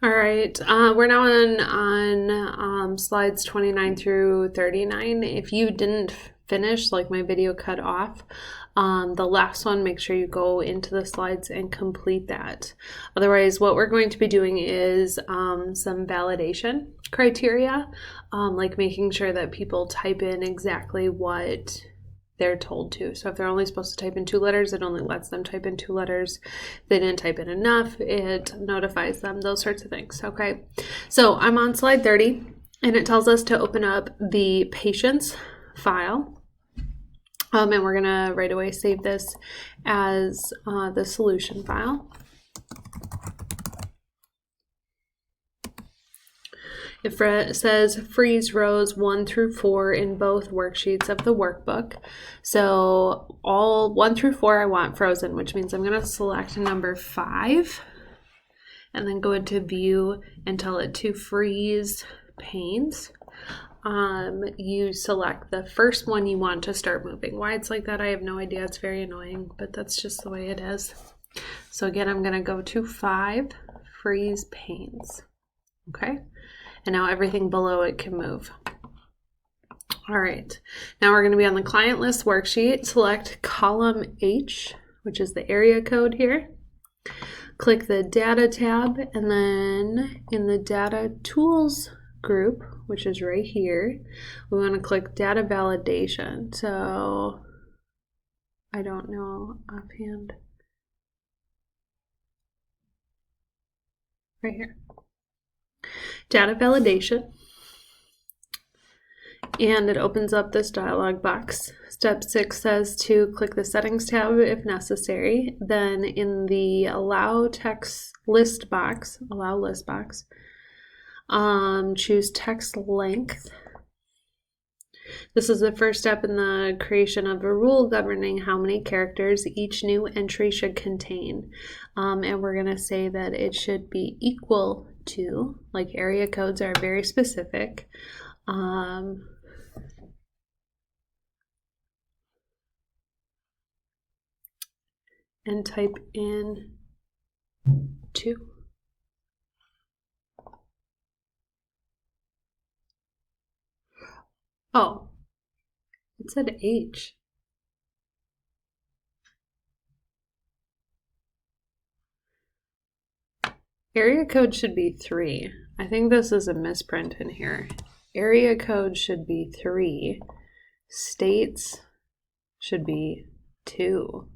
All right, we're now on slides 29 through 39. If you didn't finish, like my video cut off, the last one, make sure you go into the slides and complete that. Otherwise, what we're going to be doing is some validation criteria, like making sure that people type in exactly what they're told to. So if they're only supposed to type in 2 letters, it only lets them type in 2 letters. If they didn't type in enough, it notifies them, those sorts of things. Okay, so I'm on slide 30, and it tells us to open up the patient's file. And we're gonna right away save this as the solution file. It says freeze rows 1 through 4 in both worksheets of the workbook. So all 1 through 4 I want frozen, which means I'm going to select number 5 and then go into view and tell it to freeze panes. You select the first one you want to start moving. Why it's like that, I have no idea. It's very annoying, but that's just the way it is. So again, I'm going to go to 5, freeze panes. Okay. And now everything below it can move. All right, now we're going to be on the client list worksheet. Select column H, which is the area code here. Click the data tab, and then in the data tools group, which is right here, we want to click data validation. So I don't know offhand. Right here. Data validation, and it opens up this dialog box. Step 6 says to click the settings tab if necessary. Then in the allow list box, choose text length. This is the first step in the creation of a rule governing how many characters each new entry should contain. And we're going to say that it should be equal to, like area codes are very specific. And type in 2. Oh, it said H. Area code should be 3. I think this is a misprint in here. Area code should be 3. States should be 2.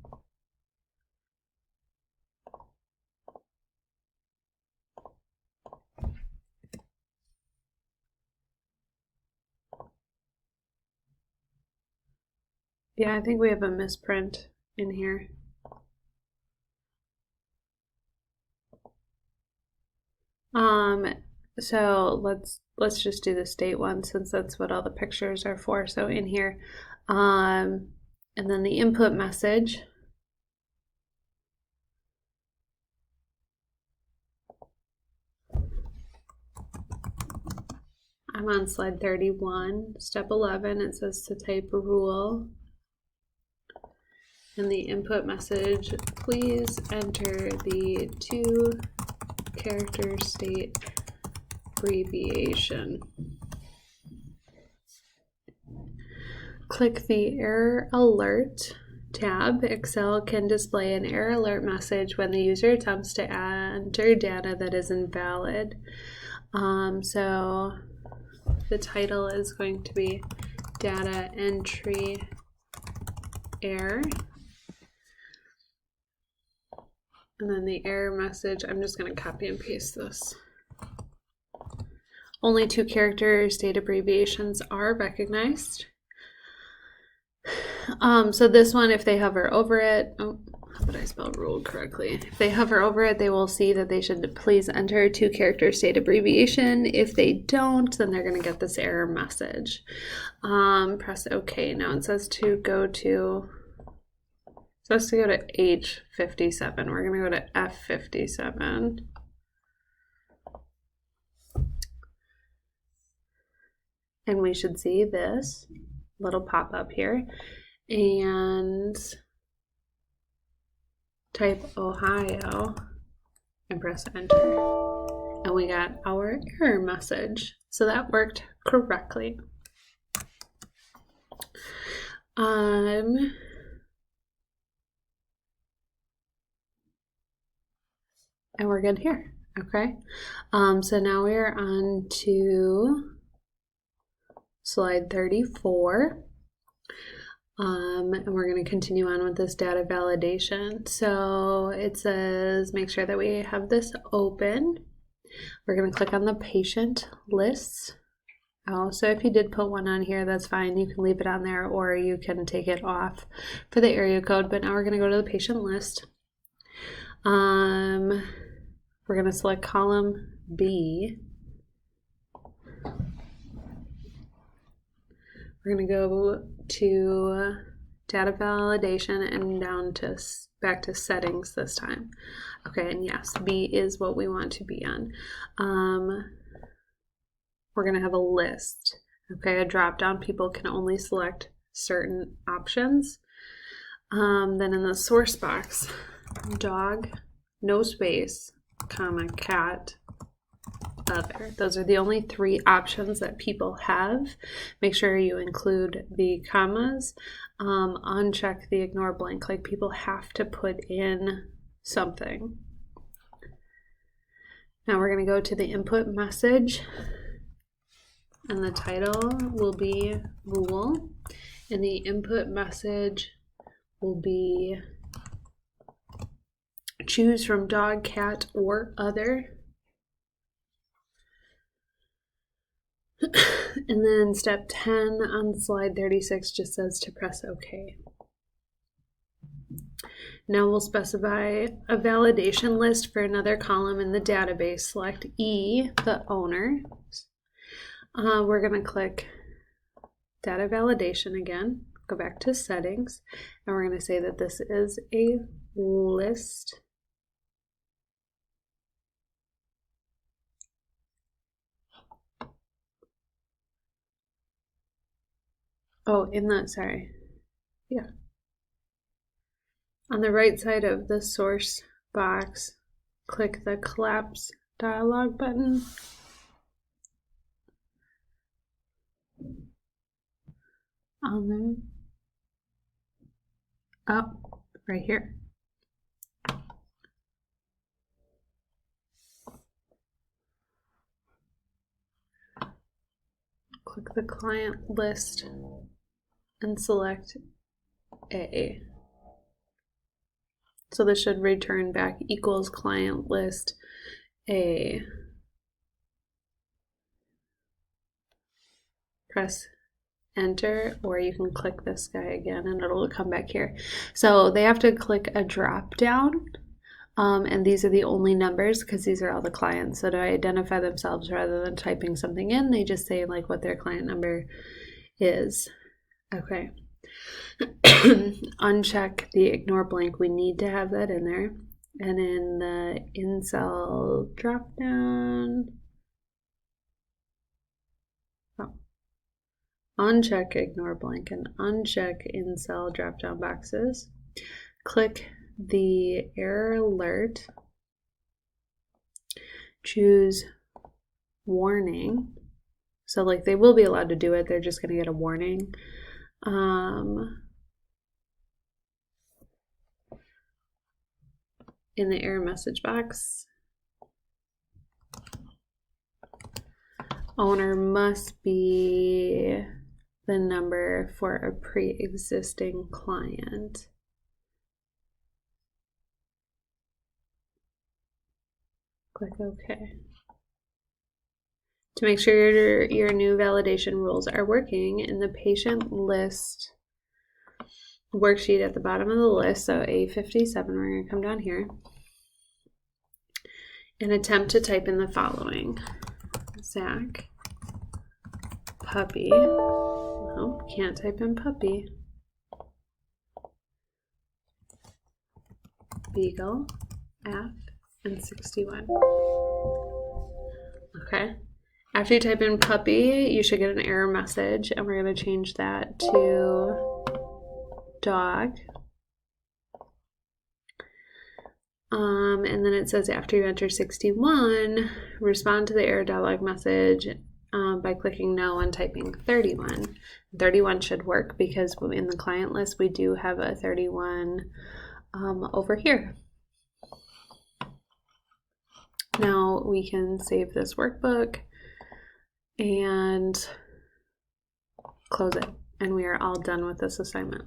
Yeah, I think we have a misprint in here. So let's just do the state one since that's what all the pictures are for. So in here, and then the input message. I'm on slide 31, step 11, it says to type a rule. And the input message, please enter the 2-character state abbreviation. Click the error alert tab. Excel can display an error alert message when the user attempts to enter data that is invalid. So the title is going to be data entry error. And then the error message, I'm just going to copy and paste this. Only 2-character state abbreviations are recognized. So this one, if they hover over it, oh, how would I spell rule correctly? If they hover over it, they will see that they should please enter 2-character state abbreviation. If they don't, then they're going to get this error message. Press OK. Now it says to go to H57. We're going to go to F57. And we should see this little pop-up here. And type Ohio and press enter. and we got our error message. So that worked correctly. And we're good here. Okay. So now we're on to slide 34. And we're going to continue on with this data validation. So it says make sure that we have this open. We're going to click on the patient lists. Oh, so if you did put one on here, that's fine. You can leave it on there or you can take it off for the area code. But now we're going to go to the patient list. We're going to select column B. We're going to go to data validation and down to back to settings this time. Okay, and yes, B is what we want to be on. We're going to have a list. Okay, a drop down. People can only select certain options. Then in the source box, dog, no space, comma, cat, other. Those are the only 3 options that people have. Make sure you include the commas. Uncheck the ignore blank, like people have to put in something. Now we're going to go to the input message, and the title will be rule, and the input message will be choose from dog, cat, or other. And then step 10 on slide 36 just says to press OK. Now we'll specify a validation list for another column in the database. Select E, the owner. We're going to click data validation again, go back to settings, and we're going to say that this is a list. Oh, yeah. On the right side of the source box, click the collapse dialog button. Right here. Click the client list and select A. So this should return back equals client list A. Press enter, or you can click this guy again and it'll come back here. So they have to click a drop down, and these are the only numbers because these are all the clients. So to identify themselves, rather than typing something in, they just say like what their client number is. Okay. Uncheck the ignore blank. We need to have that in there. And in the in-cell drop down, uncheck ignore blank and uncheck in-cell drop down boxes. Click the error alert. Choose warning. So like they will be allowed to do it, they're just going to get a warning. In the error message box, owner must be the number for a pre-existing client. Click OK. To make sure your new validation rules are working, in the patient list worksheet at the bottom of the list, so A57, we're going to come down here and attempt to type in the following. Zach, puppy. No, can't type in puppy. Beagle, F, and 61. Okay. After you type in puppy, you should get an error message, and we're going to change that to dog. And then it says after you enter 61, respond to the error dialog message by clicking no and typing 31. 31 should work because in the client list we do have a 31 over here. Now we can save this workbook and close it, and we are all done with this assignment.